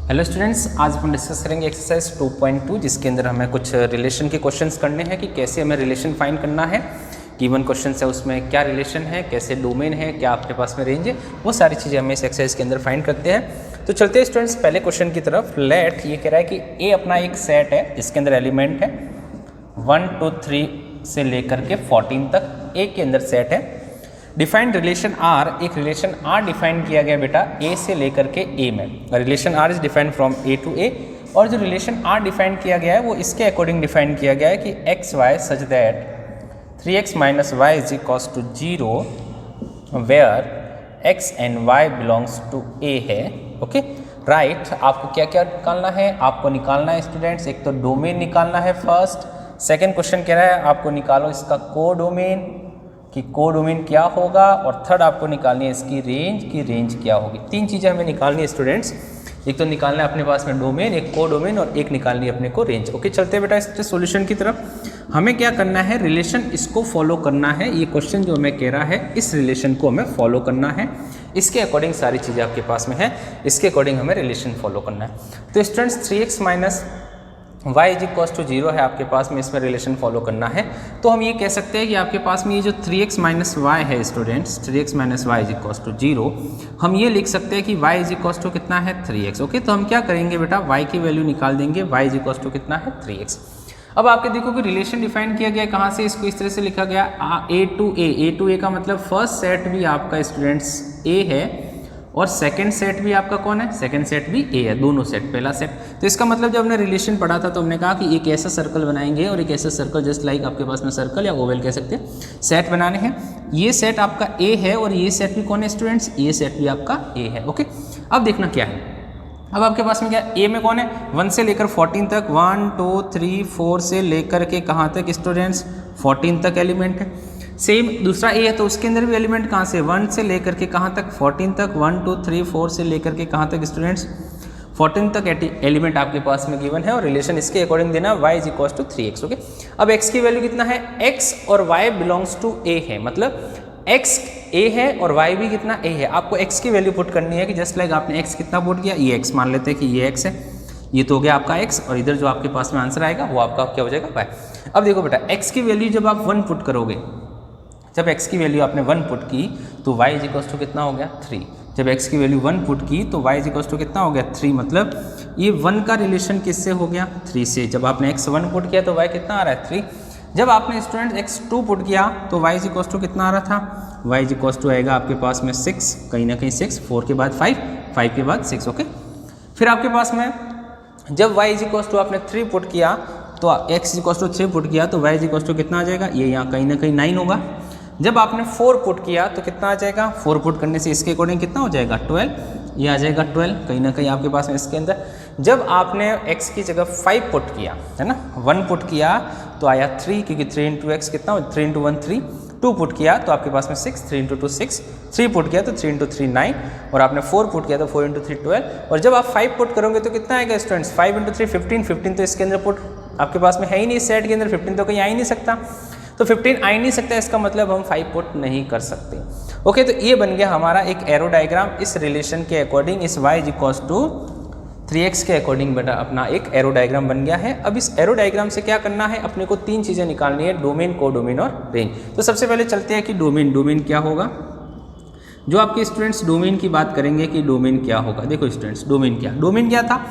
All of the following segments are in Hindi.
हेलो स्टूडेंट्स, आज हम डिस्कस करेंगे एक्सरसाइज 2.2 जिसके अंदर हमें कुछ रिलेशन के क्वेश्चंस करने हैं कि कैसे हमें रिलेशन फाइंड करना है। गिवन क्वेश्चन है उसमें क्या रिलेशन है, कैसे डोमेन है, क्या आपके पास में रेंज है, वो सारी चीज़ें हमें इस एक्सरसाइज के अंदर फाइंड करते हैं। तो चलते हैं स्टूडेंट्स पहले क्वेश्चन की तरफ। लेट ये कह रहा है कि ए अपना एक सेट है जिसके अंदर एलिमेंट है 1 2 3 से लेकर के 14 तक ए के अंदर सेट है। डिफाइंड रिलेशन आर, एक रिलेशन आर डिफाइन किया गया बेटा ए से लेकर के ए में। Relation R is defined from A to A, और जो रिलेशन आर डिफाइन किया गया है वो इसके अकॉर्डिंग डिफाइन किया गया है कि X Y such that 3x minus Y is equals to 0 where X and Y belongs to A है। ओके राइट, आपको क्या क्या निकालना है? आपको निकालना है स्टूडेंट्स, एक तो डोमेन निकालना है फर्स्ट। सेकेंड क्वेश्चन कह रहा है आपको निकालो इसका को डोमेन कि को डोमेन क्या होगा, और थर्ड आपको निकालनी है इसकी रेंज की रेंज क्या होगी। तीन चीज़ें हमें निकालनी है स्टूडेंट्स, एक तो निकालना है अपने पास में डोमेन, एक को डोमेन और एक निकालनी है अपने को रेंज। ओके चलते हैं बेटा इसके सॉल्यूशन की तरफ। हमें क्या करना है, रिलेशन इसको फॉलो करना है। ये क्वेश्चन जो हमें कह रहा है इस रिलेशन को हमें फॉलो करना है, इसके अकॉर्डिंग सारी चीज़ें आपके पास में है, इसके अकॉर्डिंग हमें रिलेशन फॉलो करना है। तो students 3x minus y is equals to 0 है आपके पास में, इसमें रिलेशन फॉलो करना है। तो हम ये कह सकते हैं कि आपके पास में ये जो 3x माइनस वाई है students, 3x minus Y is equals to 0, हम ये लिख सकते हैं कि y इज इक्वल्स टू कितना है 3x। ओके तो हम क्या करेंगे बेटा, y की वैल्यू निकाल देंगे, y इज इक्वल्स टू कितना है 3x। अब आपके देखो कि रिलेशन डिफाइन किया गया है कहाँ से, इसको इस तरह से लिखा गया a टू a का मतलब फर्स्ट सेट भी आपका स्टूडेंट्स a है और सेकंड सेट भी आपका कौन है, सेकंड सेट भी ए है, दोनों सेट, पहला सेट। तो इसका मतलब जब हमने रिलेशन पढ़ा था तो हमने कहा कि एक ऐसा सर्कल बनाएंगे और एक ऐसा सर्कल जस्ट लाइक आपके पास में सर्कल या ओवल कह सकते हैं, सेट बनाने हैं। ये सेट आपका ए है और ये सेट भी कौन है स्टूडेंट्स, ये सेट भी आपका ए है। ओके अब देखना क्या है, अब आपके पास में क्या ए में कौन है, 1 से लेकर 14 तक, 1 2 3 4 से लेकर के कहाँ तक स्टूडेंट्स 14 तक एलिमेंट है। सेम दूसरा ए है तो उसके अंदर भी एलिमेंट कहाँ से, 1 से लेकर के कहाँ तक 14 तक, 1 2 3 4 से लेकर के कहाँ तक स्टूडेंट्स 14 तक एलिमेंट आपके पास में गिवन है, और रिलेशन इसके अकॉर्डिंग देना y is equals to 3x। Okay अब x की वैल्यू कितना है, x और y बिलोंग्स टू a है, मतलब x a है और y भी कितना a है। आपको x की वैल्यू पुट करनी है कि जस्ट लाइक आपने x कितना पुट किया, ये x मान लेते हैं कि ये x है, ये तो हो गया आपका x, और इधर जो आपके पास में आंसर आएगा वो आपका क्या हो जाएगा y। अब देखो बेटा x की वैल्यू जब आप 1 पुट करोगे, जब x की वैल्यू आपने 1 पुट की तो y इज इक्वल्स टू कितना हो गया 3। जब x की वैल्यू 1 पुट की तो y इज इक्वल्स टू कितना हो गया 3, मतलब ये 1 का रिलेशन किससे हो गया 3 से। जब आपने x 1 पुट किया तो y कितना आ रहा है 3। जब आपने स्टूडेंट x 2 पुट किया तो y इज इक्वल्स टू कितना आ रहा था, y इज इक्वल्स टू आएगा आपके पास में 6, कहीं ना कहीं 6, 4 के बाद 5, 5 के बाद 6। ओके फिर आपके पास में जब y इज इक्वल्स टू आपने 3 पुट किया तो x is equals to 3 put किया तो y इज इक्वल्स टू कितना आ जाएगा, ये यहाँ कहीं ना कहीं 9 होगा। जब आपने 4 पुट किया तो कितना आ जाएगा, 4 पुट करने से इसके अकॉर्डिंग कितना हो जाएगा 12, ये आ जाएगा 12 कहीं ना कहीं आपके पास में इसके अंदर। जब आपने x की जगह 5 पुट किया है ना, 1 पुट किया तो आया 3, क्योंकि 3 इंटू एक्स कितना, 3 इंटू 1 3, 2 पुट किया तो आपके पास में 6, 3 इंटू 2 6, 3 पुट किया तो 3 इंटू 3 9, और आपने 4 पुट किया तो 4 इंटू 3 12, और जब आप 5 पुट करोगे तो कितना आएगा स्टूडेंट्स, 5 इंटू 3 15, 15 तो इसके अंदर पुट आपके पास में है ही नहीं, सेट के अंदर 15 तो कहीं आ ही नहीं सकता, तो 15 आ ही नहीं सकता, इसका मतलब हम 5 पुट नहीं कर सकते। ओके तो ये बन गया हमारा एक एरो डायग्राम इस रिलेशन के अकॉर्डिंग, इस y is equals to 3x के अकॉर्डिंग बेटा अपना एक एरो डायग्राम बन गया है। अब इस एरो डायग्राम से क्या करना है, अपने को 3 चीज़ें निकालनी है, डोमेन, को डोमेन और रेंज। तो सबसे पहले चलते हैं कि डोमेन, डोमेन क्या होगा। जो आपके स्टूडेंट्स डोमेन की बात करेंगे कि डोमेन क्या होगा, देखो स्टूडेंट्स डोमेन क्या था।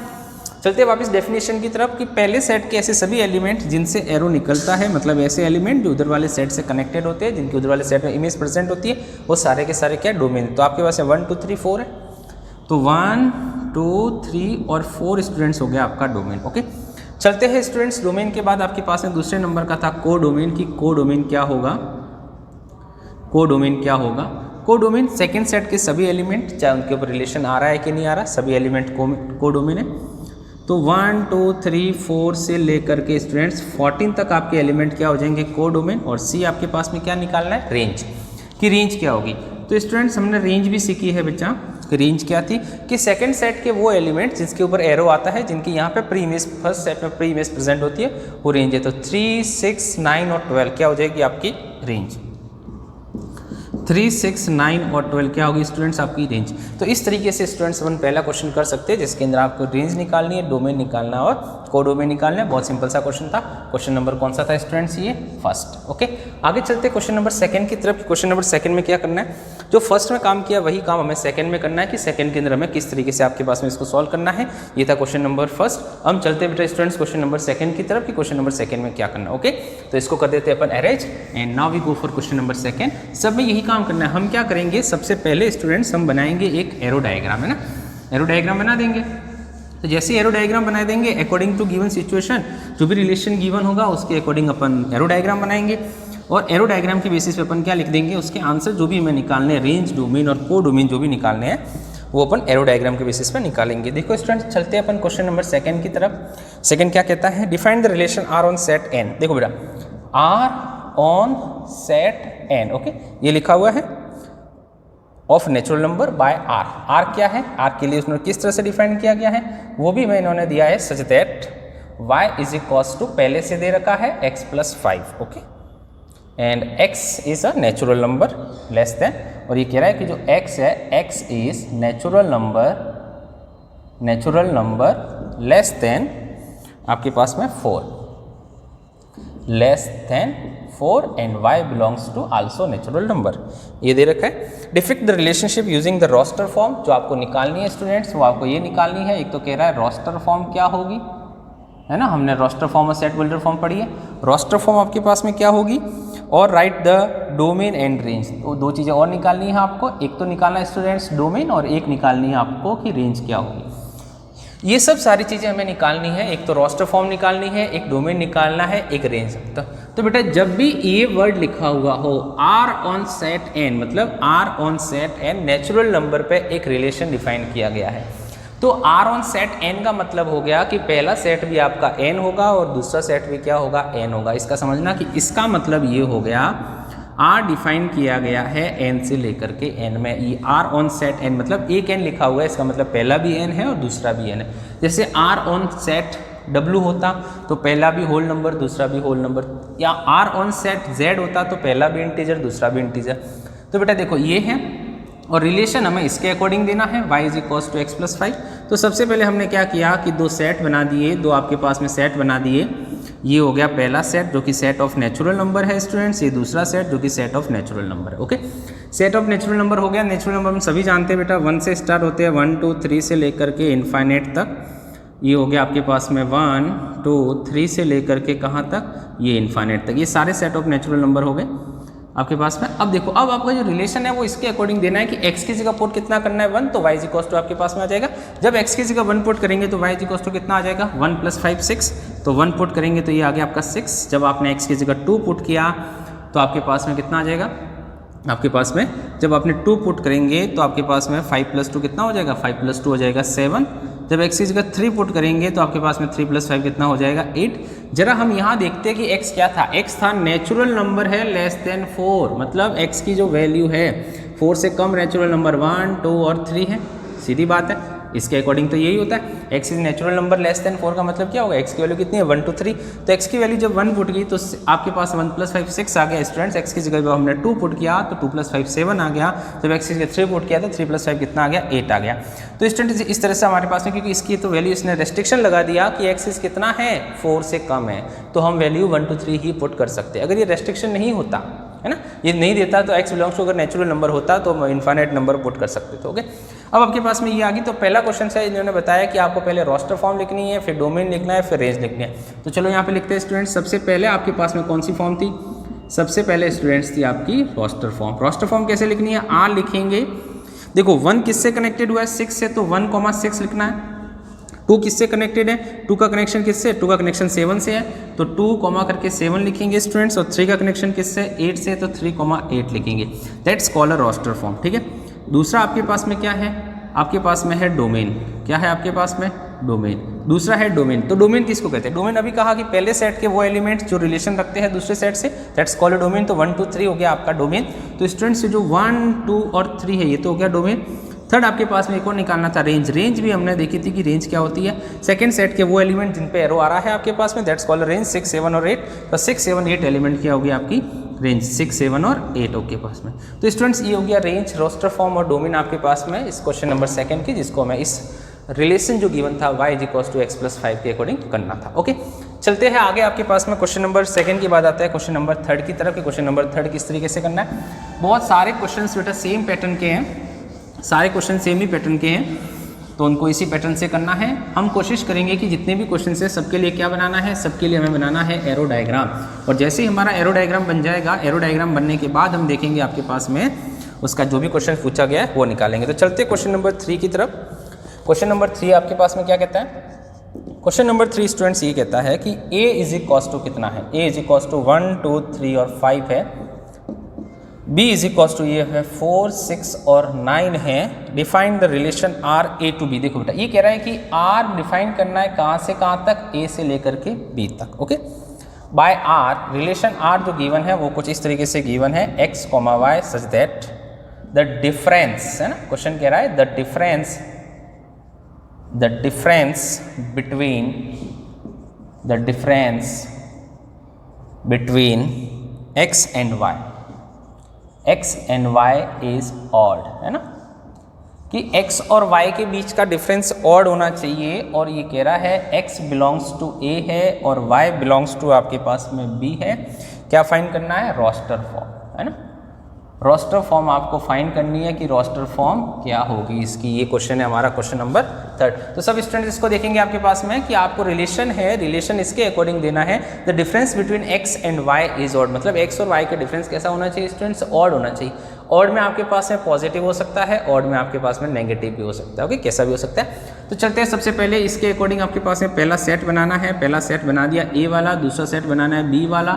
चलते वापस डेफिनेशन की तरफ कि पहले सेट के ऐसे सभी एलिमेंट जिनसे एरो निकलता है, मतलब ऐसे एलिमेंट जो उधर वाले सेट से कनेक्टेड होते हैं, जिनके उधर वाले सेट में इमेज प्रेजेंट होती है, वो सारे के सारे क्या डोमेन। तो आपके पास है 1 2 3 4 है, तो 1 2 3 और 4 स्टूडेंट्स हो गया आपका डोमेन। ओके चलते हैं स्टूडेंट्स, डोमेन के बाद आपके पास में दूसरे नंबर का था को डोमेन की को डोमेन क्या होगा, को डोमेन क्या होगा। को डोमेन सेकेंड सेट के सभी एलिमेंट, चाहे उनके ऊपर रिलेशन आ रहा है कि नहीं आ रहा, सभी एलिमेंट को डोमेन है। तो 1 2 3 4 से लेकर के स्टूडेंट्स 14 तक आपके एलिमेंट क्या हो जाएंगे को डोमेन, और सी आपके पास में क्या निकालना है, रेंज की रेंज क्या होगी। तो स्टूडेंट्स हमने रेंज भी सीखी है बच्चा, रेंज क्या थी कि सेकंड सेट के वो एलिमेंट जिसके ऊपर एरो आता है, जिनकी यहाँ पे प्री इमेज, फर्स्ट सेट में प्री इमेज प्रेजेंट होती है, वो रेंज है। तो 3 6 9 और 12 क्या हो जाएगी आपकी रेंज। 3, 6, 9 और 12 क्या होगी स्टूडेंट्स आपकी रेंज। तो इस तरीके से स्टूडेंट्स अपन पहला क्वेश्चन कर सकते हैं जिसके अंदर आपको रेंज निकालनी है, डोमेन निकालना है और कोडोमेन निकालना है। बहुत सिंपल सा क्वेश्चन था। क्वेश्चन नंबर कौन सा था स्टूडेंट्स, ये फर्स्ट। ओके, आगे चलते क्वेश्चन नंबर सेकंड की तरफ। क्वेश्चन नंबर सेकंड में क्या करना है, जो फर्स्ट में काम किया वही काम हमें सेकंड में करना है कि सेकंड के अंदर हमें किस तरीके से आपके पास में इसको सॉल्व करना है। ये था क्वेश्चन नंबर फर्स्ट। हम चलते बेटा स्टूडेंट्स क्वेश्चन नंबर सेकंड की तरफ कि क्वेश्चन नंबर सेकंड में क्या करना है। ओके, तो इसको कर देते हैं अपन arrange and now we go for question number second. सब में यही काम करना है। हम क्या करेंगे, सबसे पहले स्टूडेंट्स हम बनाएंगे एक एरो डायग्राम, है ना, एरो डायग्राम बना देंगे। तो जैसे एरो डायग्राम बना देंगे अकॉर्डिंग टू गिवन सिचुएशन, जो भी रिलेशन गिवन होगा उसके अकॉर्डिंग अपन एरो डायग्राम बनाएंगे और एरो डायग्राम के बेसिस पे अपन क्या लिख देंगे, उसके आंसर जो भी हमें निकालने हैं, रेंज, डोमेन और कोडोमेन जो भी निकालने हैं वो अपन एरो डायग्राम के बेसिस पे निकालेंगे। देखो स्टूडेंट्स चलते हैं अपन क्वेश्चन नंबर सेकंड की तरफ। सेकंड क्या कहता है, define the relation R on set N. देखो बेटा R on set N, okay, ये लिखा हुआ है of natural number by R. R क्या है, आर के लिए उसने किस तरह से डिफाइन किया गया है वो भी मैं इन्होंने दिया है such that y is equals to, पहले से दे रखा है x + 5, okay, and x is a natural number less than, और ये कह रहा है कि जो x है x is natural number less than आपके पास में 4, less than 4 and y belongs to also natural number, ये दे रखा है। Depict the relationship using the roster form. जो आपको निकालनी है स्टूडेंट्स वो आपको ये निकालनी है। एक तो कह रहा है रोस्टर फॉर्म क्या होगी, है ना, हमने रोस्टर फॉर्म और सेट बिल्डर फॉर्म पढ़ी है। रोस्टर फॉर्म आपके पास में क्या होगी, और right the domain and range. तो दो चीज़ें और निकालनी है आपको, एक तो निकालना है स्टूडेंट्स डोमेन और एक निकालनी है आपको कि रेंज क्या होगी। ये सब सारी चीज़ें हमें निकालनी है, एक तो रोस्टर फॉर्म निकालनी है, एक डोमेन निकालना है, एक रेंज। तो बेटा जब भी ये वर्ड लिखा हुआ हो आर ऑन सेट एन, मतलब R on set N natural number पे एक रिलेशन डिफाइन किया गया है। तो आर ऑन सेट एन का मतलब हो गया कि पहला सेट भी आपका एन होगा और दूसरा सेट भी क्या होगा, एन होगा। इसका समझना कि इसका मतलब ये हो गया आर डिफाइन किया गया है एन से लेकर के एन में। ये आर ऑन सेट एन मतलब एक एन लिखा हुआ है, इसका मतलब पहला भी एन है और दूसरा भी एन है। जैसे आर ऑन सेट डब्ल्यू होता तो पहला भी होल नंबर दूसरा भी होल नंबर, या आर ऑन सेट जेड होता तो पहला भी इंटीजर दूसरा भी इंटीजर। तो बेटा देखो ये है और रिलेशन हमें इसके अकॉर्डिंग देना है y is equals to x + 5। तो सबसे पहले हमने क्या किया कि दो सेट बना दिए, दो आपके पास में सेट बना दिए। ये हो गया पहला सेट जो कि सेट ऑफ नेचुरल नंबर है स्टूडेंट्स, ये दूसरा सेट जो कि सेट ऑफ नेचुरल नंबर है। Okay, set of natural number हो गया। नेचुरल नंबर हम सभी जानते हैं बेटा 1 से स्टार्ट होते हैं, 1 2 3 से लेकर के इनफाइनाइट तक। ये हो गया आपके पास में 1 2 3 से लेकर के कहाँ तक, ये इनफाइनाइट तक। ये सारे सेट ऑफ नेचुरल नंबर हो गए आपके पास में। अब देखो अब आपका जो रिलेशन है वो इसके अकॉर्डिंग देना है कि x की जगह पुट कितना करना है 1, तो y इज इक्वल टू आपके पास में आ जाएगा। जब x की जगह 1 पुट करेंगे तो y इज इक्वल टू कितना आ जाएगा, 1 + 5 6, तो 1 पुट करेंगे तो ये आ गया आपका 6। जब आपने x की जगह 2 पुट किया तो आपके पास में कितना आ जाएगा, आपके पास में जब आपने 2 पुट करेंगे तो आपके पास में 5 + 2 कितना हो जाएगा, 5 + 2 हो जाएगा 7। जब x की जगह 3 पुट करेंगे तो आपके पास में 3 + 5 कितना हो जाएगा 8। जरा हम यहाँ देखते हैं कि x क्या था, x था नेचुरल नंबर है लेस देन 4, मतलब x की जो वैल्यू है 4 से कम नेचुरल नंबर 1 2 और 3 है। सीधी बात है, इसके अकॉर्डिंग तो यही होता है। x is natural number less than 4 का मतलब क्या होगा, x की वैल्यू कितनी है 1 2 3, तो x की वैल्यू जब 1 पुट की तो आपके पास 1 + 5 6 आ गया स्टूडेंट्स। x की जगह जब हमने 2 पुट किया तो 2 + 5 7 आ गया। जब x की जगह 3 पुट किया तो 3 + 5 कितना आ गया 8 आ गया। तो स्टूडेंट्स इस तरह से हमारे पास में, क्योंकि इसकी तो वैल्यू इसने रेस्ट्रिक्शन लगा दिया कि x इज कितना है 4 से कम है, तो हम वैल्यू 1 2 3 ही पुट कर सकते हैं। अगर ये रेस्ट्रिक्शन नहीं होता है ना, ये नहीं देता तो x बिलोंग्स टू अगर नेचुरल नंबर होता तो हम इनफाइनाइट नंबर पुट कर सकते थे। ओके, अब आपके पास में ये आ गई। तो पहला क्वेश्चन है, इन्होंने बताया कि आपको पहले रोस्टर फॉर्म लिखनी है, फिर डोमेन लिखना है, फिर रेंज लिखनी है। तो चलो यहाँ पे लिखते हैं स्टूडेंट्स। सबसे पहले आपके पास में कौन सी फॉर्म थी, सबसे पहले स्टूडेंट्स थी आपकी रोस्टर फॉर्म। रोस्टर फॉर्म कैसे लिखनी है, आर लिखेंगे। देखो 1 किससे कनेक्टेड हुआ है 6 से, तो 1 6 लिखना है। 2 किससे कनेक्टेड है, 2 का कनेक्शन किससे, 2 का कनेक्शन 7 से है, तो 2 करके 7 लिखेंगे स्टूडेंट्स। और 3 का कनेक्शन किससे 8 से, तो 3 लिखेंगे। That's called a roster form. ठीक है, दूसरा आपके पास में क्या है, आपके पास में है डोमेन। क्या है आपके पास में, डोमेन। दूसरा है डोमेन। तो डोमेन किसको कहते हैं, डोमेन अभी कहा कि पहले सेट के वो एलिमेंट्स जो रिलेशन रखते हैं दूसरे सेट से, दैट्स कॉल्ड डोमेन। तो 1 2 3 हो गया आपका डोमेन। तो स्टूडेंट्स जो 1 2 और 3 है ये तो हो गया डोमेन। थर्ड आपके पास में एक और निकालना था रेंज। रेंज भी हमने देखी थी कि रेंज क्या होती है, सेकंड सेट के वो एलिमेंट जिन पे एरो आ रहा है आपके पास में, दैट्स कॉल्ड रेंज 6, 7 और 8। तो 6, 7, 8 एलिमेंट क्या होगी आपकी रेंज, 6, 7 और 8 आपके पास में। तो स्टूडेंट्स ये हो गया रेंज, रोस्टर फॉर्म और डोमेन आपके पास में इस क्वेश्चन नंबर 2 की, जिसको मैं इस रिलेशन जो गिवन था y = x+5 के अकॉर्डिंग करना था। ओके, चलते हैं आगे आपके पास में क्वेश्चन नंबर 2 के बाद आता है क्वेश्चन नंबर 3 की तरफ। क्वेश्चन नंबर 3 किस तरीके से करना है, बहुत सारे क्वेश्चन बेटा सेम पैटर्न के हैं, सारे क्वेश्चन सेम ही पैटर्न के हैं, तो उनको इसी पैटर्न से करना है। हम कोशिश करेंगे कि जितने भी क्वेश्चन है सबके लिए क्या बनाना है, सबके लिए हमें बनाना है एरो डायग्राम। और जैसे ही हमारा एरो डायग्राम बन जाएगा, एरो डायग्राम बनने के बाद हम देखेंगे आपके पास में उसका जो भी क्वेश्चन पूछा गया है वो निकालेंगे। तो चलते क्वेश्चन नंबर 3 की तरफ। क्वेश्चन नंबर 3 आपके पास में क्या कहता है, क्वेश्चन नंबर 3 स्टूडेंट्स ये कहता है कि a = कितना है, a = 1, 2, 3 और 5 है, b = ये है 4, 6 और 9 है। Define the relation r a to b। देखो बेटा ये कह रहा है कि r डिफाइन करना है कहाँ से कहाँ तक, a से लेकर के b तक। Okay, by r relation r जो गिवन है वो कुछ इस तरीके से गिवन है, x, y such that the difference, है ना, क्वेश्चन कह रहा है the difference between x and y is odd, है ना, कि x और y के बीच का डिफरेंस ऑड होना चाहिए। और ये कह रहा है x बिलोंग्स टू a है और y बिलोंग्स टू आपके पास में b है। क्या फाइंड करना है, रोस्टर फॉर्म, है ना, रोस्टर फॉर्म आपको फाइंड करनी है कि रोस्टर फॉर्म क्या होगी इसकी। ये क्वेश्चन है हमारा क्वेश्चन नंबर 3। तो सब स्टूडेंट्स इसको देखेंगे आपके पास में कि आपको रिलेशन है, रिलेशन इसके अकॉर्डिंग देना है, the difference between x and y is odd, मतलब x और y का डिफरेंस कैसा होना चाहिए स्टूडेंट्स, ऑड होना चाहिए। ऑड में आपके पास में पॉजिटिव हो सकता है, ऑड में आपके पास में नेगेटिव भी हो सकता है। ओके, कैसा भी हो सकता है। तो चलते हैं सबसे पहले इसके अकॉर्डिंग आपके पास में पहला सेट बनाना है। पहला सेट बना दिया a वाला, दूसरा सेट बनाना है b वाला,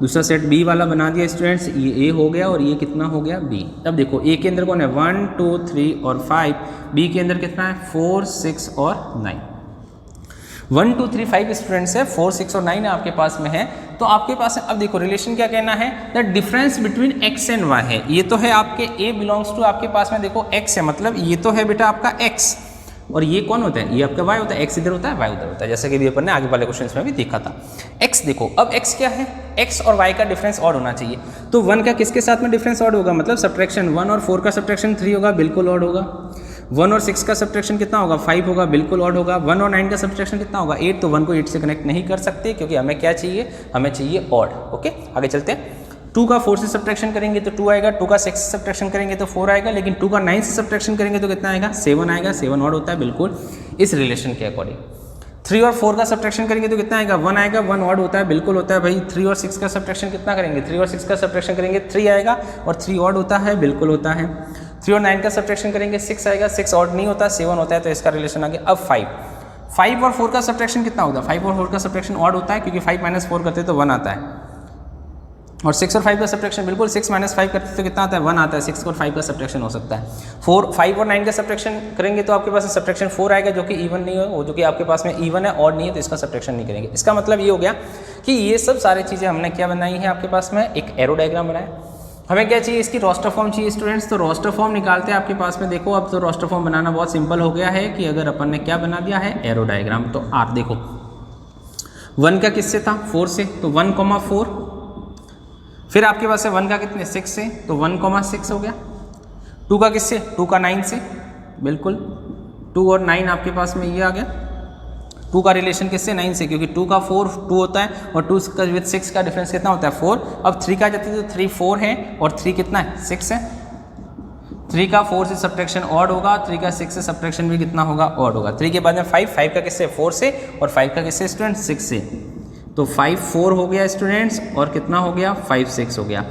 दूसरा सेट b वाला बना दिया स्टूडेंट्स, ये a हो गया और ये कितना हो गया b। अब देखो a के अंदर कौन है, 1, 2, 3 और 5, b के अंदर कितना है 4, 6 और 9। 1, 2, 3, 5 स्टूडेंट्स है, 4, 6 और 9 है आपके पास में है। तो आपके पास अब देखो रिलेशन क्या कहना है, the difference between x and y है। ये तो है आपके a बिलोंग्स टू आपके पास में देखो x है, मतलब ये तो है बेटा आपका x, और ये कौन होता है, ये आपका y होता है, x इधर होता है y उधर होता है, जैसे कि भी अपन ने आगे वाले क्वेश्चंस में भी देखा था। x देखो, अब x क्या है, x और y का डिफरेंस ऑड होना चाहिए। तो 1 का किसके साथ में डिफरेंस ऑड होगा, मतलब सब्ट्रैक्शन 1 और 4 का सब्ट्रैक्शन 3 होगा, बिल्कुल ऑड होगा। 1 और 6 का सब्ट्रैक्शन कितना होगा, 5 होगा, बिल्कुल ऑड होगा। 1 और 9 का सब्ट्रैक्शन कितना होगा, 8। तो 1 को 8 से कनेक्ट नहीं कर सकते क्योंकि हमें क्या चाहिए, हमें चाहिए ऑड। ओके, आगे चलते हैं। 2 का 4 से सब्ट्रैक्शन करेंगे तो 2 आएगा, 2 का 6 से सब्ट्रैक्शन करेंगे तो 4 आएगा, लेकिन 2 का 9 से सब्ट्रैक्शन करेंगे तो कितना आएगा, 7 आएगा। 7 ऑड होता है बिल्कुल इस रिलेशन के अकॉर्डिंग। 3 और 4 का सब्ट्रैक्शन करेंगे तो कितना आएगा, 1 आएगा। 1 ऑड होता है, बिल्कुल होता है भाई। 3 और 6 का सब्ट्रैक्शन कितना करेंगे, 3 और 6 का सब्ट्रैक्शन करेंगे 3 आएगा, और 3 ऑड होता है, बिल्कुल होता है। 3 और 9 का सब्ट्रैक्शन करेंगे 6 आएगा, 6 ऑड नहीं होता, 7 होता है, तो इसका रिलेशन आ गया। अब 5 और 4 का सब्ट्रैक्शन कितना होगा, 5 और 4 का सब्ट्रैक्शन ऑड होता है क्योंकि 5 - 4 करते तो 1 आता है, और 6 और 5 का सब्ट्रैक्शन बिल्कुल 6 - 5 करते तो कितना आता है, 1 आता है। 6 और 5 का सब्ट्रैक्शन हो सकता है। 5 और 9 का सब्ट्रैक्शन करेंगे तो आपके पास सब्ट्रैक्शन 4 आएगा, जो कि इवन नहीं है, वो जो कि आपके पास में इवन है, ऑड नहीं है, तो इसका सब्ट्रैक्शन नहीं करेंगे। इसका मतलब ये हो गया कि ये सब सारी चीज़ें हमने क्या बनाई है आपके पास में, एक एरो डायग्राम बनाया। हमें क्या चाहिए, इसकी रोस्टर फॉर्म चाहिए स्टूडेंट्स। तो रोस्टर फॉर्म निकालते हैं आपके पास में। देखो अब तो रोस्टर फॉर्म बनाना बहुत सिंपल हो गया है कि अगर अपन ने क्या बना दिया है, एरो डायग्राम। तो आप देखो 1 का किससे था, 4 से, तो 1,4। फिर आपके पास है 1 का कितने, 6 से, तो 1,6 हो गया। 2 का किससे, 2 का 9 से, बिल्कुल 2 और 9 आपके पास में ये आ गया। 2 का रिलेशन किससे, 9 से, क्योंकि 2 का 4 2 होता है, और 2 का विद 6 का डिफरेंस कितना होता है, 4। अब 3 का जाते हैं तो 3 4 है, और 3 कितना है, 6 है। 3 का 4 से सब्ट्रैक्शन ऑड होगा, 3 का 6 से सब्ट्रैक्शन भी कितना होगा, ऑड होगा। 3 के बाद में 5 का किससे, 4 से, और 5 का किससे स्टूडेंट, 6 से। तो 5 4 हो गया स्टूडेंट्स, और कितना हो गया, 5 6 हो गया।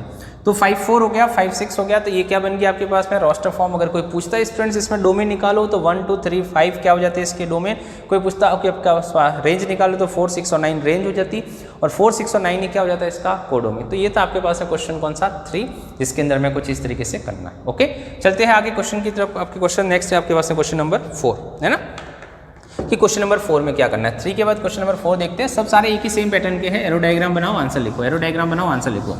तो 5 4 हो गया, 5 6 हो गया। तो ये क्या बन गया आपके पास में, रोस्टर फॉर्म। अगर कोई पूछता है स्टूडेंट्स इसमें डोमेन निकालो, तो 1 2 3 5 क्या हो जाते हैं इसके डोमेन। कोई पूछता ओके आपका रेंज निकालो, तो 4 6 और 9 रेंज हो जाती, और 4 6 और 9 ही क्या हो जाता है इसका कोडोमेन। तो ये था आपके पास है क्वेश्चन कौन सा, 3, जिसके अंदर में कुछ इस तरीके से करना है। ओके, चलते हैं आगे क्वेश्चन की तरफ। आपके क्वेश्चन नेक्स्ट है आपके पास है क्वेश्चन नंबर 4, है ना, कि क्वेश्चन नंबर 4 में क्या करना है। 3 के बाद क्वेश्चन नंबर 4 देखते हैं। सब सारे एक ही सेम पैटर्न के हैं। एरो डायग्राम बनाओ, आंसर लिखो, एरो डायग्राम बनाओ, आंसर लिखो।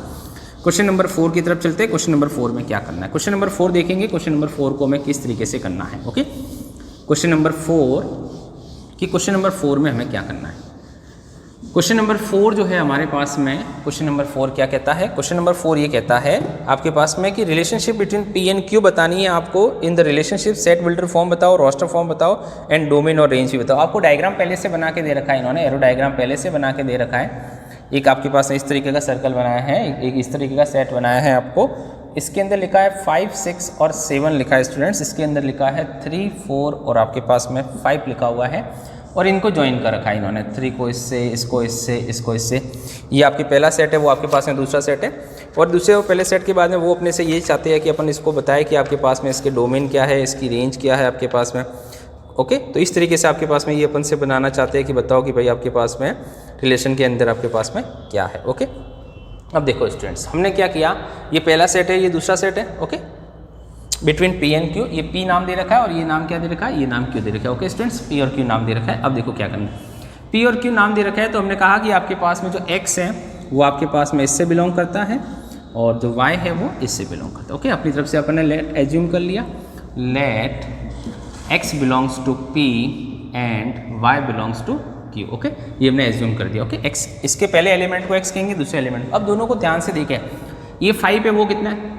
क्वेश्चन नंबर 4 की तरफ चलते हैं। क्वेश्चन नंबर 4 में क्या करना है, क्वेश्चन नंबर 4 देखेंगे। क्वेश्चन नंबर 4 को हमें किस तरीके से करना है। ओके, क्वेश्चन नंबर 4 कि क्वेश्चन नंबर 4 में हमें क्या करना है। क्वेश्चन नंबर 4 जो है हमारे पास में, क्वेश्चन नंबर 4 क्या कहता है, क्वेश्चन नंबर 4 ये कहता है आपके पास में कि relationship between P and Q बतानी है आपको। In the relationship set builder form बताओ, रोस्टर फॉर्म बताओ एंड डोमेन और रेंज भी बताओ। आपको डायग्राम पहले से बना के दे रखा है, इन्होंने एरो डायग्राम पहले से बना के दे रखा है। एक आपके पास इस तरीके का सर्कल बनाया है, एक इस तरीके का सेट बनाया है आपको। इसके अंदर लिखा है 5, 6 और 7 लिखा है स्टूडेंट्स। इसके अंदर लिखा है 3, 4 और आपके पास में 5 लिखा हुआ है और इनको ज्वाइन कर रखा है इन्होंने, 3 को इससे, इसको इससे, इसको इससे। ये आपकी पहला सेट है, वो आपके पास में दूसरा सेट है। और दूसरे और पहले सेट के बाद में वो अपने से ये चाहते हैं कि अपन इसको बताएं कि आपके पास में इसके डोमेन क्या है, इसकी रेंज क्या है आपके पास में। ओके, तो इस तरीके से आपके पास में ये अपन से बनाना चाहते हैं कि बताओ कि भाई आपके पास में रिलेशन के अंदर आपके पास में क्या है। ओके, अब देखो स्टूडेंट्स, हमने क्या किया, ये पहला सेट है, ये दूसरा सेट है। Okay, between P and Q, ये पी नाम दे रखा है और ये नाम क्या दे रखा है, ये नाम क्यू दे रखा है। ओके स्टूडेंट्स, पी और क्यू नाम दे रखा है। अब देखो क्या करना है, पी और क्यू नाम दे रखा है तो हमने कहा कि आपके पास में जो एक्स है वो आपके पास में इससे बिलोंग करता है और जो वाई है वो इससे बिलोंग करता है। ओके, अपनी तरफ से अपन ने लेट एज्यूम कर लिया, let x belongs to P and Y belongs to Q. Okay, ये हमने एज्यूम कर दिया। ओके, एक्स, इसके पहले एलिमेंट को एक्स कहेंगे, दूसरे एलिमेंट। अब दोनों को ध्यान से देखें, ये 5 है वो कितना है,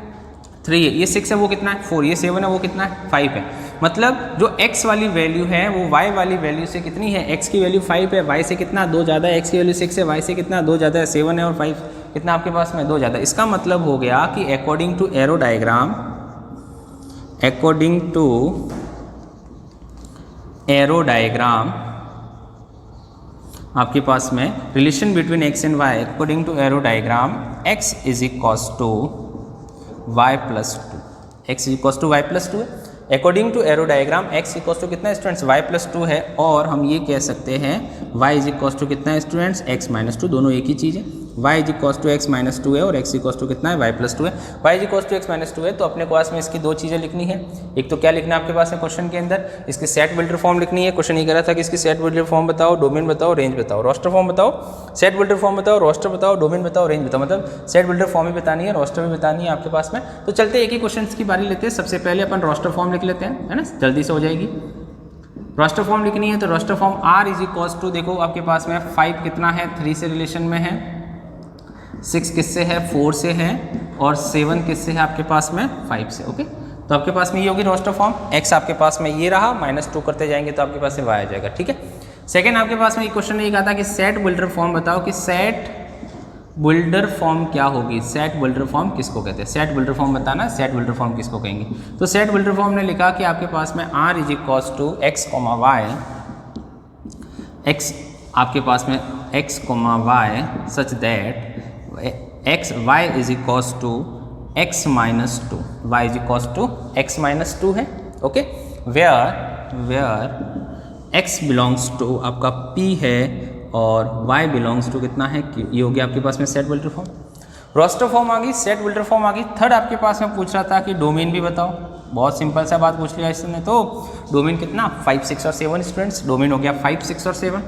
3 है, ये 6 है वो कितना है, 4, ये 7 है वो कितना है, 5 है। मतलब जो x वाली वैल्यू है वो y वाली वैल्यू से कितनी है, x की वैल्यू 5 है, y से कितना 2 ज़्यादा है, x की वैल्यू 6 है, y से कितना 2 ज़्यादा है, 7 है और 5 कितना आपके पास में 2 ज़्यादा है। इसका मतलब हो गया कि according to arrow diagram, according to arrow diagram आपके पास में relation between x and y, according to arrow diagram x is equals to y plus 2, x equals to y plus 2 है। According to arrow diagram x equals to कितना है स्टूडेंट्स, y प्लस 2 है। और हम ये कह सकते हैं y इज इक्वल्स टू कितना है स्टूडेंट्स, x माइनस 2, दोनों एक ही चीज़ है। y is equals to x minus 2 है और x इक्वल्स टू कितना है, y प्लस 2 है। y is equals to x minus 2 है तो अपने पास में इसकी दो चीज़ें लिखनी है। एक तो क्या लिखना है आपके पास है क्वेश्चन के अंदर, इसकी सेट बिल्डर फॉर्म लिखनी है। क्वेश्चन ये कह रहा था कि इसकी सेट बिल्डर फॉर्म बताओ, डोमेन बताओ, रेंज बताओ, रोस्टर फॉर्म बताओ, सेट बिल्डर फॉर्म बताओ, रोस्टर बताओ, डोमेन बताओ, रेंज बताओ। मतलब सेट बिल्डर फॉर्म भी बतानी है, रोस्टर भी बतानी है आपके पास में। तो चलते एक ही क्वेश्चन की बारी लेते हैं। सबसे पहले अपन रोस्टर फॉर्म लिख लेते हैं, है ना, जल्दी से हो जाएगी। रोस्टर फॉर्म लिखनी है तो roster form r is equals to, देखो आपके पास में 5 कितना है, 3 से रिलेशन में है, 6 किससे है, 4 से है और 7 किससे है आपके पास में, 5 से। ओके, तो आपके पास में ये होगी रोस्टर फॉर्म। x आपके पास में ये रहा, -2 करते जाएंगे तो आपके पास से y आ जाएगा। ठीक है, सेकंड आपके पास में ये क्वेश्चन ये कहा था कि सेट बिल्डर फॉर्म बताओ कि सेट बिल्डर फॉर्म क्या होगी, सेट बिल्डर फॉर्म किसको कहते हैं, सेट बिल्डर फॉर्म बताना, सेट बिल्डर फॉर्म किसको कहेंगे। तो सेट बिल्डर फॉर्म ने लिखा कि आपके पास में r is equals to x, y, x आपके पास में x, y such that x y is equals to x minus 2, y is equals to x minus 2 है। Okay, where x belongs to आपका p है और y बिलोंग्स टू कितना है, q। ये हो गया आपके पास में set builder form. Roster form आ गई, सेट बिल्डर फॉर्म आ गई। थर्ड आपके पास में पूछ रहा था कि डोमेन भी बताओ। बहुत सिंपल सा बात पूछ लिया इसने, तो डोमेन कितना, 5, 6 और 7 स्टूडेंट्स। डोमेन हो गया 5, 6 और 7,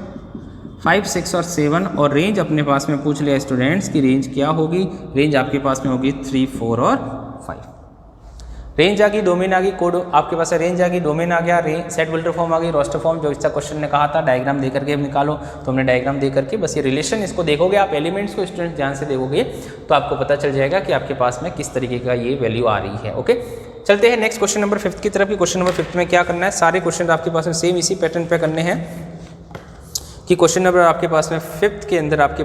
5, 6 और 7। और रेंज अपने पास में पूछ लिया स्टूडेंट्स की रेंज क्या होगी, रेंज आपके पास में होगी 3, 4 और 5। रेंज आ गई, डोमेन आ गई, कोड आपके पास रेंज आ गई, डोमेन आ गया, सेट बिल्डर फॉर्म आ गई, रोस्टर फॉर्म जो इसका क्वेश्चन ने कहा था डायग्राम दे करके निकालो, तो हमने डायग्राम दे करके बस ये रिलेशन इसको देखोगे आप, एलिमेंट्स को स्टूडेंट्स ध्यान से देखोगे तो आपको पता चल जाएगा कि आपके पास में किस तरीके का ये वैल्यू आ रही है। ओके, चलते हैं नेक्स्ट क्वेश्चन नंबर 5 की तरफ। क्वेश्चन नंबर 5 में क्या करना है, सारे क्वेश्चन आपके पास में सेम इसी पैटर्न पे करने हैं कि क्वेश्चन नंबर आपके पास में 5 के अंदर आपके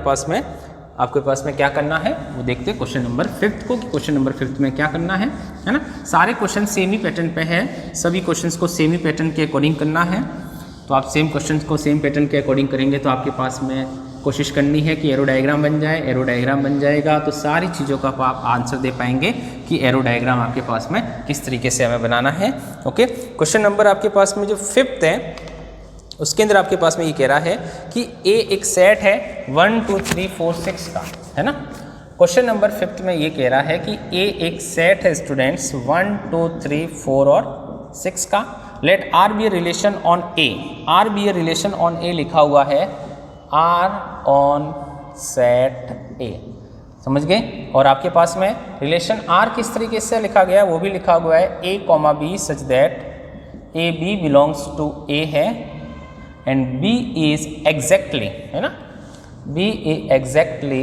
पास में क्या करना है वो देखते हैं क्वेश्चन नंबर 5 को, कि क्वेश्चन नंबर 5 में क्या करना है ना। सारे क्वेश्चन सेम ही पैटर्न पे है, सभी क्वेश्चंस को सेम ही पैटर्न के अकॉर्डिंग करना है। तो आप सेम क्वेश्चंस को सेम पैटर्न के अकॉर्डिंग करेंगे तो आपके पास में कोशिश करनी है कि एरो डायग्राम बन जाए। एरो डायग्राम बन जाएगा तो सारी चीज़ों का आप आंसर दे पाएंगे कि एरो डायग्राम आपके पास में किस तरीके से हमें बनाना है। ओके, क्वेश्चन नंबर आपके पास में जो 5 है उसके अंदर आपके पास में ये कह रहा है कि ए एक सेट है 1 2 3 4 6 का, है ना। क्वेश्चन नंबर 5 में ये कह रहा है कि ए एक सेट है स्टूडेंट्स 1 2 3 4 और 6 का। Let R be a relation on A, R be a relation on A लिखा हुआ है, आर ऑन सेट ए। समझ गए। और आपके पास में रिलेशन आर किस तरीके से लिखा गया है वो भी लिखा हुआ है, A comma B such that A B belongs to A है एंड बी इज एग्जैक्टली, है ना, B is exactly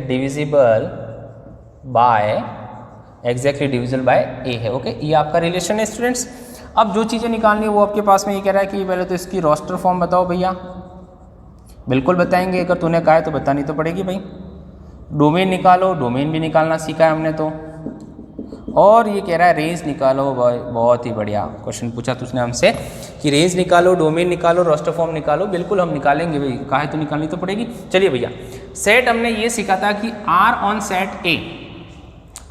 divisible by A है। ओके, ये आपका रिलेशन है स्टूडेंट्स। अब जो चीज़ें निकालनी है वो आपके पास में ये कह रहा है कि पहले तो इसकी रोस्टर फॉर्म बताओ भैया। बिल्कुल बताएंगे, अगर तूने कहा है तो बतानी तो पड़ेगी भाई। डोमेन निकालो, डोमेन भी निकालना सीखा है हमने तो। और ये कह रहा है रेंज निकालो, बहुत ही बढ़िया क्वेश्चन पूछा तुझने हमसे कि रेंज निकालो, डोमेन निकालो, रोस्टर फॉर्म निकालो। बिल्कुल हम निकालेंगे भाई, कहा है तो निकालनी तो पड़ेगी। चलिए भैया, सेट हमने ये सीखा था कि R on set A,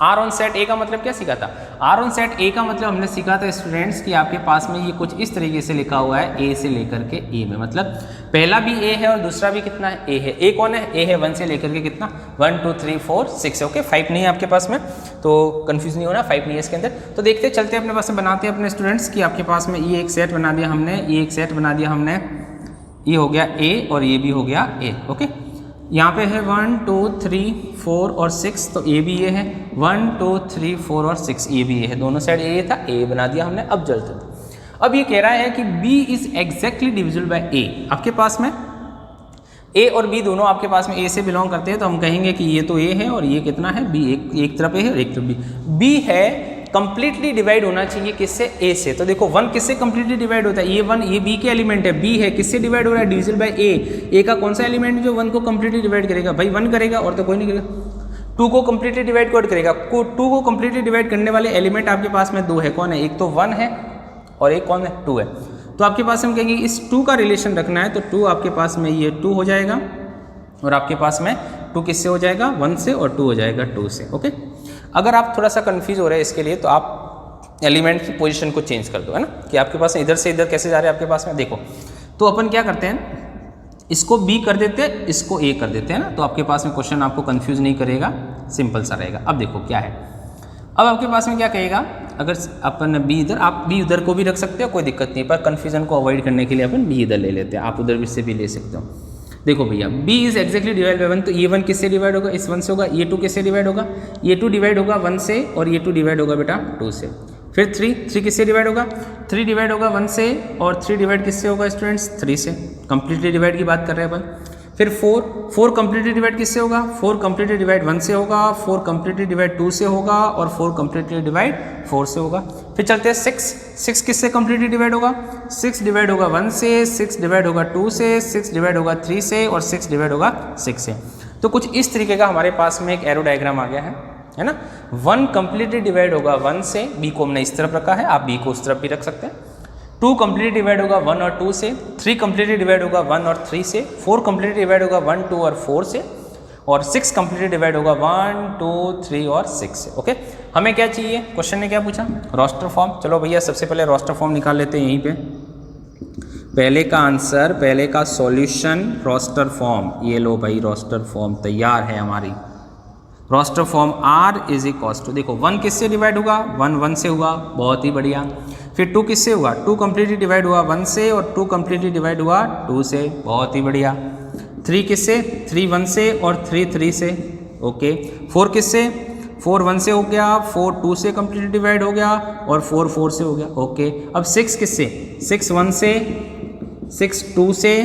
R on set A का मतलब क्या सीखा था? आर ऑन सेट ए का मतलब हमने सीखा था स्टूडेंट्स कि आपके पास में ये कुछ इस तरीके से लिखा हुआ है, ए से लेकर के ए में, मतलब पहला भी ए है और दूसरा भी कितना है, ए है। ए कौन है? ए है 1 से लेकर के कितना, 1 2 3 4 6 है। ओके, 5 नहीं है आपके पास में, तो कंफ्यूज नहीं होना, 5 नहीं है इसके अंदर। तो देखते चलते अपने पास में बनाते हैं अपने स्टूडेंट्स कि आपके पास में ये एक सेट बना दिया हमने, ये एक सेट बना दिया हमने, ये हो गया ए और ये भी हो गया ए। ओके, यहाँ पे है 1 2 3 4 और 6, तो ए भी ये है, 1 2 3 4 और 6 ये भी ये है, दोनों साइड ए था, ए बना दिया हमने। अब चलते थे, अब ये कह रहा है कि B is exactly divisible by A. आपके पास में ए और बी दोनों आपके पास में ए से बिलोंग करते हैं, तो हम कहेंगे कि ये तो ए है और ये कितना है, बी, एक तरफ ए है और एक तरफ बी। बी है कंप्लीटली डिवाइड होना चाहिए किससे, ए से। तो देखो 1 किससे कंप्लीटली डिवाइड होता है, ये 1, ये बी के एलिमेंट है, बी है किससे डिवाइड हो रहा है, डिविजिबल बाय ए। ए का कौन सा एलिमेंट जो 1 को कंप्लीटली डिवाइड करेगा, भाई 1 करेगा और तो कोई नहीं करेगा। 2 को कंप्लीटली डिवाइड कौन करेगा, 2 को कंप्लीटली डिवाइड करने वाले एलिमेंट आपके पास में 2 है, कौन है, एक तो 1 है और एक कौन है, 2 है। तो आपके पास हम कहेंगे इस 2 का रिलेशन रखना है, तो 2 आपके पास में ये 2 हो जाएगा और आपके पास में 2 किससे हो जाएगा, 1 से, और 2 हो जाएगा 2 से। ओके, अगर आप थोड़ा सा कंफ्यूज हो रहे हैं इसके लिए तो आप एलिमेंट की पोजीशन को चेंज कर दो, है ना, कि आपके पास इधर से इधर कैसे जा रहे हैं आपके पास में। देखो, तो अपन क्या करते हैं, इसको बी कर देते हैं, इसको ए कर देते हैं ना, तो आपके पास में क्वेश्चन आपको कंफ्यूज नहीं करेगा, सिंपल सा रहेगा। अब देखो क्या है, अब आपके पास में क्या कहेगा, अगर अपन बी इधर, आप बी उधर को भी रख सकते हो, कोई दिक्कत नहीं, पर कन्फ्यूजन को अवॉइड करने के लिए अपन बी इधर ले लेते हैं, आप उधर भी से भी ले सकते हो। देखो भैया, b is exactly divide by 1, तो ये 1 किससे डिवाइड होगा, इस 1 से होगा। ये 2 किससे डिवाइड होगा, ये 2 डिवाइड होगा 1 से, और ये 2 डिवाइड होगा बेटा 2 से। फिर 3 किससे डिवाइड होगा, 3 डिवाइड होगा 1 से, और 3 डिवाइड किससे होगा स्टूडेंट्स, 3 से। कंप्लीटली डिवाइड की बात कर रहे हैं अपन। फिर 4 कंप्लीटली डिवाइड किससे होगा, 4 कंप्लीटली डिवाइड 1 से होगा, 4 कंप्लीटली डिवाइड 2 से होगा, और 4 कंप्लीटली डिवाइड 4 से होगा। फिर चलते हैं 6 किससे कंप्लीटली डिवाइड होगा, 6 डिवाइड होगा 1 से, 6 डिवाइड होगा 2 से, 6 डिवाइड होगा 3 से, और 6 डिवाइड होगा 6 से। तो कुछ इस तरीके का हमारे पास में एक एरो डायग्राम आ गया है ना। 1 कंप्लीटली डिवाइड होगा 1 से, बी को हमने इस तरफ रखा है, आप बी को उस तरफ भी रख सकते हैं। 2 कंप्लीटली डिवाइड होगा 1 और 2 से, 3 कंप्लीटली डिवाइड होगा 1 और 3 से, 4 कंप्लीटली डिवाइड होगा 1 2 और 4 से, और 6 कंप्लीटली डिवाइड होगा 1 2 3 और 6 से। ओके, हमें क्या चाहिए, क्वेश्चन ने क्या पूछा, रोस्टर फॉर्म। चलो भैया, सबसे पहले रोस्टर फॉर्म निकाल लेते हैं यहीं पे। पहले का आंसर, पहले का सॉल्यूशन, रोस्टर फॉर्म। ये लो भाई, रोस्टर फॉर्म तैयार है हमारी। Roster form R is equals to, देखो 1 किससे डिवाइड होगा, 1 से हुआ, बहुत ही बढ़िया। फिर 2 किससे हुआ, 2 कंप्लीटली डिवाइड हुआ 1 से, और 2 कंप्लीटली डिवाइड हुआ 2 से, बहुत ही बढ़िया। 3 किससे, 3 1 से, और 3 3 से। ओके, 4 किससे, 4 1 से हो गया, 4 2 से कंप्लीटली डिवाइड हो गया, और 4 4 से हो गया। ओके, अब 6 किससे, 6 1 से, 6 2 से,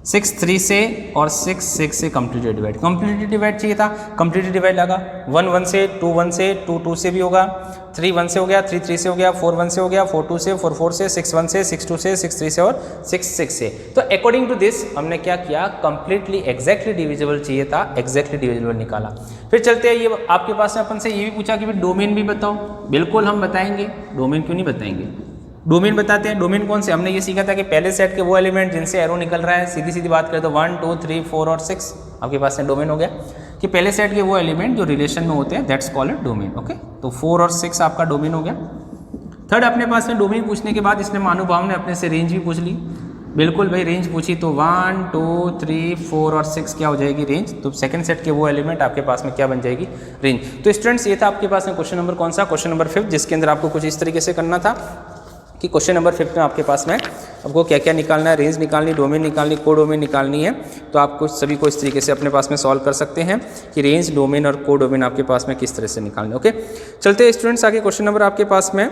6 3 से, और 6 6 से कंप्लीटली डिवाइड। कंप्लीटली डिवाइड चाहिए था, कंप्लीटली डिवाइड लगा 1 1 से, 2 1 से, 2 2 से भी होगा, 3 1 से हो गया, 3 3 से हो गया, 4 1 से हो गया, 4 2 से, 4 4 से, 6 1 से, 6 2 से, 6 3 से, और 6 6 से। तो अकॉर्डिंग टू दिस हमने क्या किया, कंप्लीटली एग्जैक्टली डिविजिबल चाहिए था, एग्जैक्टली डिविजिबल निकाला। फिर चलते हैं, ये आपके पास में अपन से ये भी पूछा कि डोमेन भी बताओ। बिल्कुल हम बताएंगे, डोमेन क्यों नहीं बताएंगे, डोमेन बताते हैं। डोमेन कौन से, हमने ये सीखा था कि पहले सेट के वो एलिमेंट जिनसे एरो निकल रहा है, सीधी सीधी बात करें तो 1 2 3 4 और 6 आपके पास में डोमेन हो गया, कि पहले सेट के वो एलिमेंट जो रिलेशन में होते हैं, दैट्स कॉल्ड डोमेन। ओके, तो 4 और 6 आपका डोमेन हो गया। थर्ड, अपने पास में डोमेन पूछने के बाद इसने महानुभाव ने अपने से रेंज भी पूछ ली। बिल्कुल भाई, रेंज पूछी तो 1 2 3 4 और 6 क्या हो जाएगी, रेंज। तो सेकंड सेट के वो एलिमेंट आपके पास में क्या बन जाएगी, रेंज। तो स्टूडेंट्स, ये था आपके पास में क्वेश्चन नंबर कौन सा, क्वेश्चन नंबर 5, जिसके अंदर आपको कुछ इस तरीके से करना था कि क्वेश्चन नंबर 5 में आपके पास में आपको क्या क्या निकालना है, रेंज निकालनी, डोमेन निकालनी, कोडोमेन निकालनी है। तो आपको सभी को इस तरीके से अपने पास में सॉल्व कर सकते हैं कि रेंज, डोमेन और कोडोमेन आपके पास में किस तरह से निकालने। ओके, चलते हैं स्टूडेंट्स आगे। क्वेश्चन नंबर आपके पास में,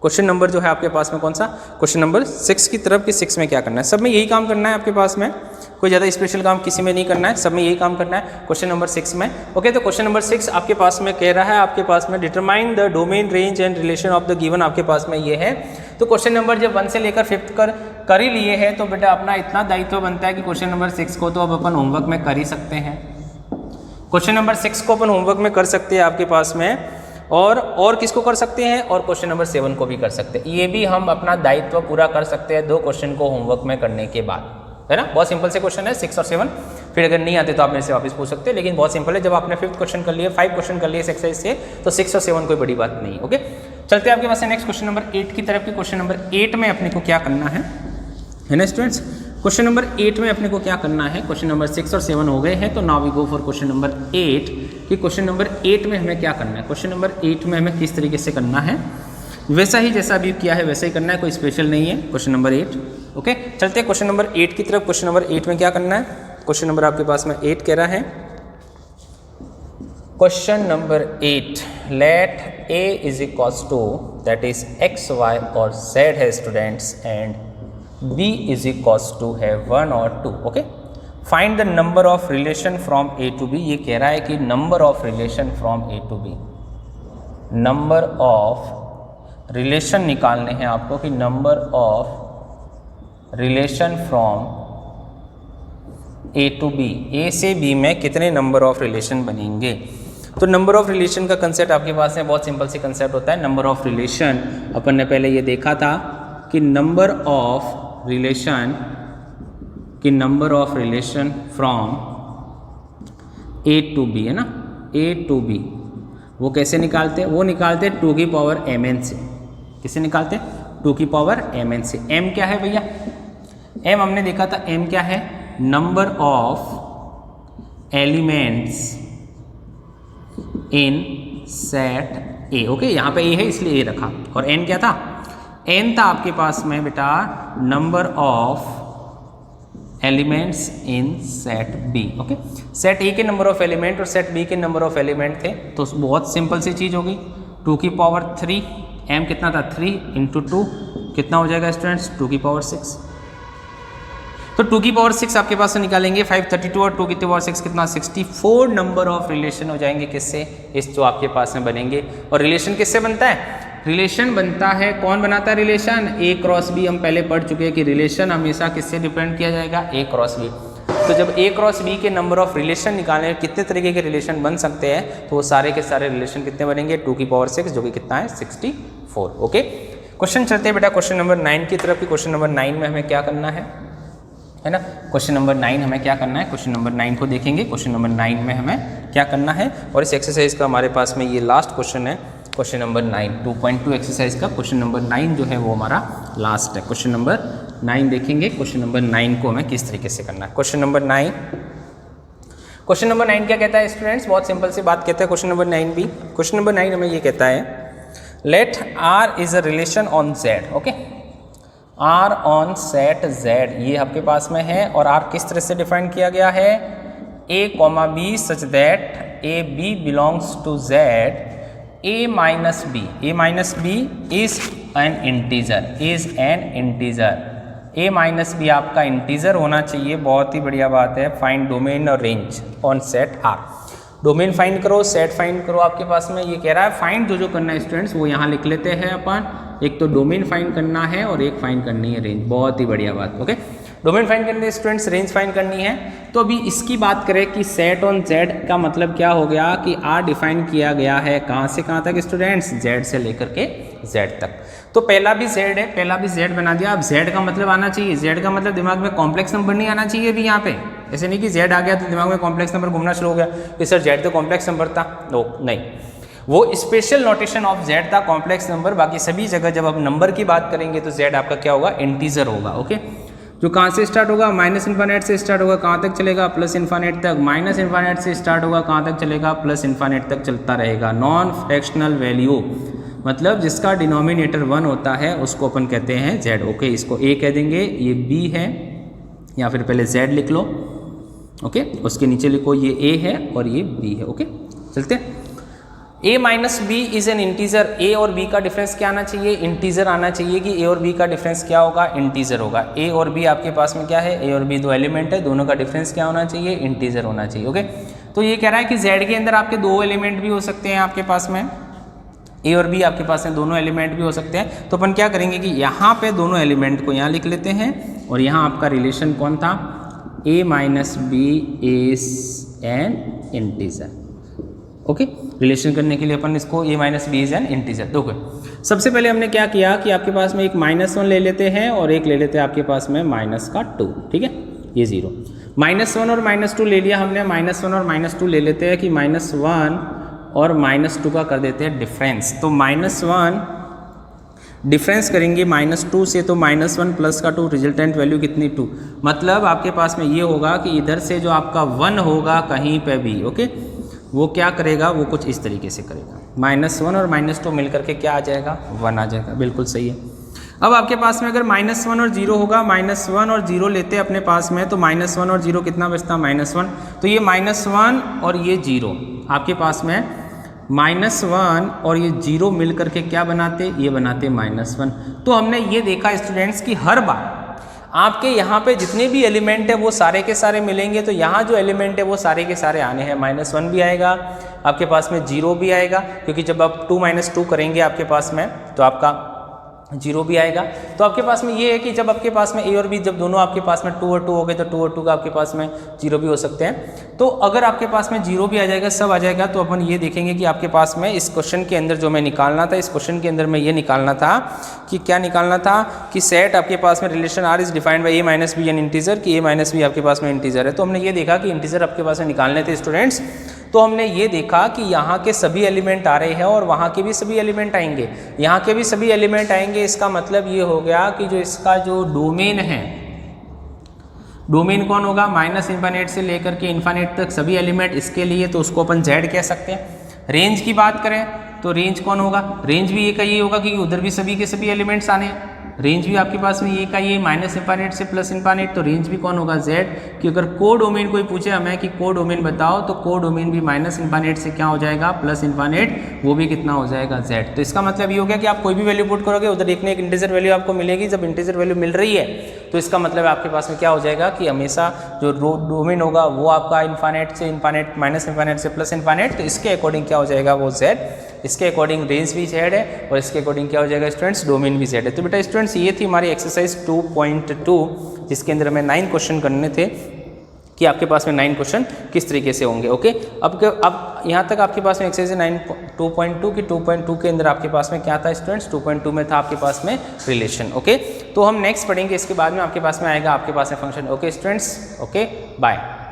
क्वेश्चन नंबर जो है आपके पास में कौन सा, क्वेश्चन नंबर 6 की तरफ। कि 6 में क्या करना है, सब में यही काम करना है आपके पास में, कोई ज़्यादा स्पेशल काम किसी में नहीं करना है, सब में यही काम करना है क्वेश्चन नंबर 6 में। ओके, तो क्वेश्चन नंबर 6 आपके पास में कह रहा है आपके पास में determine the domain, range and relation of the given, आपके पास में ये है। तो क्वेश्चन नंबर जब 1 से लेकर 5 कर ही लिए हैं तो बेटा अपना इतना दायित्व बनता है कि क्वेश्चन नंबर 6 को तो अब अपन होमवर्क में कर ही सकते हैं। क्वेश्चन नंबर 6 को अपन होमवर्क में कर सकते हैं आपके पास में, और किसको कर सकते हैं, और क्वेश्चन नंबर 7 को भी कर सकते हैं। ये भी हम अपना दायित्व पूरा कर सकते हैं 2 क्वेश्चन को होमवर्क में करने के बाद, है ना। बहुत सिंपल से क्वेश्चन है 6 और 7। फिर अगर नहीं आते तो आप मेरे से वापस पूछ सकते हैं, लेकिन बहुत सिंपल है। जब आपने 5th क्वेश्चन कर लिए, 5 क्वेश्चन कर लिए इस एक्सरसाइज से, तो 6 और 7 कोई बड़ी बात नहीं। ओके, चलते हैं आपके पास नेक्स्ट क्वेश्चन नंबर 8 की तरफ। की क्वेश्चन नंबर 8 में अपने को क्या करना है ना स्टूडेंट्स। क्वेश्चन नंबर 8 में अपने को क्या करना है, क्वेश्चन नंबर 6 और 7 हो गए हैं, तो now we go for question number 8। कि क्वेश्चन नंबर 8 में हमें क्या करना है, क्वेश्चन नंबर 8 में हमें किस तरीके से करना है, वैसा ही जैसा अभी किया है वैसा ही करना है, कोई स्पेशल नहीं है। Question number 8। ओके, चलते हैं क्वेश्चन नंबर 8 की तरफ। क्वेश्चन नंबर 8 में क्या करना है, क्वेश्चन नंबर आपके पास में 8 कह रहा है, question number 8, let a is equals to that is x, y और z है students, and b is equals to है 1 और 2। Okay, find the number of relation from a to b। ये कह रहा है कि number of relation from a to b, number of relation निकालने हैं आपको, कि number of relation from a to b, a से b में कितने नंबर ऑफ रिलेशन बनेंगे। तो नंबर ऑफ रिलेशन का कंसेप्ट आपके पास में बहुत सिंपल सी कंसेप्ट होता है। नंबर ऑफ रिलेशन अपन ने पहले ये देखा था कि नंबर ऑफ रिलेशन, कि number of relation from a to b, है ना, a टू b, वो कैसे निकालते हैं, वो निकालते हैं 2 की पावर mn से। किसे निकालते हैं, 2 की पावर mn से। m क्या है भैया, m हमने देखा था, m क्या है, number of elements in set A. Okay, यहाँ पे ए है इसलिए ए रखा, और n क्या था, n था आपके पास में बेटा number of elements in set B. Okay, set A के नंबर ऑफ एलिमेंट और सेट बी के नंबर ऑफ एलिमेंट थे, तो बहुत सिंपल सी चीज़ होगी, 2 की पावर 3, m कितना था 3 इंटू 2 कितना हो जाएगा स्टूडेंट्स, 2 की पावर 6। तो 2 की पावर 6 आपके पास से निकालेंगे 532, और 2 की पावर 6 कितना 64 नंबर ऑफ रिलेशन हो जाएंगे किससे, इस जो आपके पास में बनेंगे। और रिलेशन किससे बनता है, रिलेशन बनता है, कौन बनाता है रिलेशन, a क्रॉस b। हम पहले पढ़ चुके हैं कि रिलेशन हमेशा किससे डिपेंड किया जाएगा, a क्रॉस b। तो जब a क्रॉस b के नंबर ऑफ रिलेशन निकालें, कितने तरीके के रिलेशन बन सकते हैं, तो वो सारे के सारे रिलेशन कितने बनेंगे, 2 की पावर 6, जो कि कितना है 64। ओके, क्वेश्चन चलते हैं बेटा क्वेश्चन नंबर 9 की तरफ। कि क्वेश्चन नंबर 9 में हमें क्या करना है ना। क्वेश्चन नंबर 9 हमें क्या करना है, क्वेश्चन नंबर 9 को देखेंगे। क्वेश्चन नंबर 9 में हमें क्या करना है, और इस एक्सरसाइज का हमारे पास में ये लास्ट क्वेश्चन है, क्वेश्चन नंबर 9, 2.2 एक्सरसाइज का क्वेश्चन नंबर 9 जो है वो हमारा लास्ट है। क्वेश्चन नंबर 9 देखेंगे, क्वेश्चन नंबर 9 को हमें किस तरीके से करना है। क्वेश्चन नंबर 9, क्वेश्चन नंबर 9 क्या कहता है स्टूडेंट्स, बहुत सिंपल सी बात कहता है क्वेश्चन नंबर 9 भी। क्वेश्चन नंबर 9 हमें ये कहता है, let r is a relation on z। Okay, r on set z ये आपके पास में है, और r किस तरह से डिफाइन किया गया है, a, b such that a b belongs to z, a minus b is an integer, a minus b आपका इंटीजर होना चाहिए। बहुत ही बढ़िया बात है। फाइंड डोमेन और range on set r, domain find करो, सेट फाइंड करो। आपके पास में ये कह रहा है फाइंड, जो करना है स्टूडेंट्स वो यहाँ लिख लेते हैं अपन, एक तो डोमेन फाइंड करना है और एक फाइंड करनी है रेंज। बहुत ही बढ़िया बात। ओके, डोमेन फाइंड करनी है स्टूडेंट्स, रेंज फाइंड करनी है। तो अभी इसकी बात करें कि सेट ऑन जेड का मतलब क्या हो गया, कि आर डिफाइन किया गया है कहाँ से कहाँ तक स्टूडेंट्स, जेड से लेकर के जेड तक। तो पहला भी जेड है, पहला भी जेड बना दिया। अब जेड का मतलब आना चाहिए, जेड का मतलब दिमाग में कॉम्प्लेक्स नंबर नहीं आना चाहिए अभी यहाँ पे। ऐसे नहीं कि जेड आ गया तो दिमाग में कॉम्प्लेक्स नंबर घूमना शुरू हो गया कि सर जेड तो कॉम्प्लेक्स नंबर था। नो, नहीं, वो स्पेशल नोटेशन ऑफ जेड था कॉम्प्लेक्स नंबर। बाकी सभी जगह जब आप नंबर की बात करेंगे तो जेड आपका क्या होगा, इंटीजर होगा। ओके, जो कहाँ से स्टार्ट होगा, माइनस इन्फानेट से स्टार्ट होगा, कहाँ तक चलेगा, प्लस इन्फानेट तक। माइनस इन्फानेट से स्टार्ट होगा, कहाँ तक चलेगा, प्लस इन्फानेट तक चलता रहेगा। नॉन फ्रैक्शनल वैल्यू मतलब जिसका डिनोमिनेटर 1 होता है उसको अपन कहते हैं z। ओके, इसको a कह देंगे, ये b है, या फिर पहले z लिख लो। ओके, उसके नीचे लिखो ये a है और ये b है। ओके, चलते हैं। a minus B is an integer. a और b का डिफरेंस क्या आना चाहिए? इंटीजर आना चाहिए कि a और b का डिफरेंस क्या होगा? इंटीजर होगा। a और b आपके पास में क्या है? a और b दो एलिमेंट है, दोनों का डिफरेंस क्या होना चाहिए? इंटीजर होना चाहिए। ओके, तो ये कह रहा है कि z के अंदर आपके दो एलिमेंट भी हो सकते हैं आपके पास में, a और b आपके पास में दोनों एलिमेंट भी हो सकते हैं। तो अपन क्या करेंगे कि यहाँ पे दोनों एलिमेंट को यहाँ लिख लेते हैं और यहाँ आपका रिलेशन कौन था? a minus B is an integer. Okay, relation करने के लिए अपन इसको a minus B is an integer. देखो सबसे पहले हमने क्या किया कि आपके पास में एक -1 ले लेते हैं और एक ले लेते हैं आपके पास में -2। ठीक है, ये 0। -1 और -2 ले लिया हमने। -1 और -2 ले लेते हैं कि -1 और -2 का कर देते हैं डिफरेंस। तो -1 डिफरेंस करेंगे -2 से, तो -1 प्लस का 2, रिजल्टेंट वैल्यू कितनी? 2। मतलब आपके पास में ये होगा कि इधर से जो आपका 1 होगा कहीं पे भी, ओके, वो क्या करेगा? वो कुछ इस तरीके से करेगा। -1 और -2 मिलकर के क्या आ जाएगा? 1 आ जाएगा। बिल्कुल सही है। अब आपके पास में अगर -1 और 0 होगा, -1 और 0 लेते हैं अपने पास में, तो -1 और 0 कितना बचता? -1। तो ये -1 और ये 0 आपके पास में -1 और ये 0 मिल करके क्या बनाते? ये बनाते -1। तो हमने ये देखा स्टूडेंट्स कि हर बार आपके यहाँ पे जितने भी एलिमेंट है वो सारे के सारे मिलेंगे, तो यहाँ जो एलिमेंट है वो सारे के सारे आने हैं। -1 भी आएगा आपके पास में, 0 भी आएगा, क्योंकि जब आप 2 - 2 करेंगे आपके पास में तो आपका 0 भी आएगा। तो आपके पास में ये है कि जब आपके पास में a और b जब दोनों आपके पास में 2 और 2 हो गए, तो 2 और 2 का आपके पास में 0 भी हो सकते हैं। तो अगर आपके पास में 0 भी आ जाएगा, सब आ जाएगा, तो अपन ये देखेंगे कि आपके पास में इस क्वेश्चन के अंदर जो मैं निकालना था, इस क्वेश्चन के अंदर मैं ये निकालना था कि क्या निकालना था कि सेट आपके पास में relation r is defined by a minus B an integer, कि a माइनस बी आपके पास में इंटीजर है। तो हमने ये देखा कि इंटीजर आपके पास में निकालने थे स्टूडेंट्स। तो हमने ये देखा कि यहाँ के सभी एलिमेंट आ रहे हैं और वहाँ के भी सभी एलिमेंट आएंगे, यहाँ के भी सभी एलिमेंट आएंगे। इसका मतलब ये हो गया कि जो इसका जो डोमेन है, डोमेन कौन होगा? -∞ से लेकर के इन्फाइनाइट तक सभी एलिमेंट इसके लिए, तो उसको अपन z कह सकते हैं। रेंज की बात करें तो रेंज कौन होगा? रेंज भी ये का ये होगा कि उधर भी सभी के सभी एलिमेंट्स आने हैं। रेंज भी आपके पास में ये का ये -∞ से +∞, तो रेंज भी कौन होगा? z। कि अगर को डोमेन कोई पूछे हमें कि को डोमेन बताओ, तो को डोमेन भी -∞ से क्या हो जाएगा? +∞, वो भी कितना हो जाएगा? z। तो इसका मतलब ये हो गया कि आप कोई भी वैल्यू पुट करोगे, उधर एक न एक इंटीजर वैल्यू आपको मिलेगी। जब इंटीजर वैल्यू मिल रही है तो इसका मतलब आपके पास में क्या हो जाएगा कि हमेशा जो डोमेन होगा वो आपका इन्फाइनाइट से इन्फाइनाइट, -∞ से +∞, तो इसके अकॉर्डिंग क्या हो जाएगा? वो z। इसके अकॉर्डिंग रेंज भी z है और इसके अकॉर्डिंग क्या हो जाएगा स्टूडेंट्स? डोमेन भी z है। तो बेटा स्टूडेंट्स ये थी हमारी एक्सरसाइज 2.2, जिसके अंदर हमें 9 क्वेश्चन करने थे कि आपके पास में 9 क्वेश्चन किस तरीके से होंगे। ओके, अब यहाँ तक आपके पास में एक्सरसाइज 2.2 की 2.2 के अंदर आपके पास में क्या था स्टूडेंट्स? 2.2 में था आपके पास में रिलेशन। ओके, तो हम नेक्स्ट पढ़ेंगे, इसके बाद में आपके पास में आएगा आपके पास में function. Okay students, okay bye.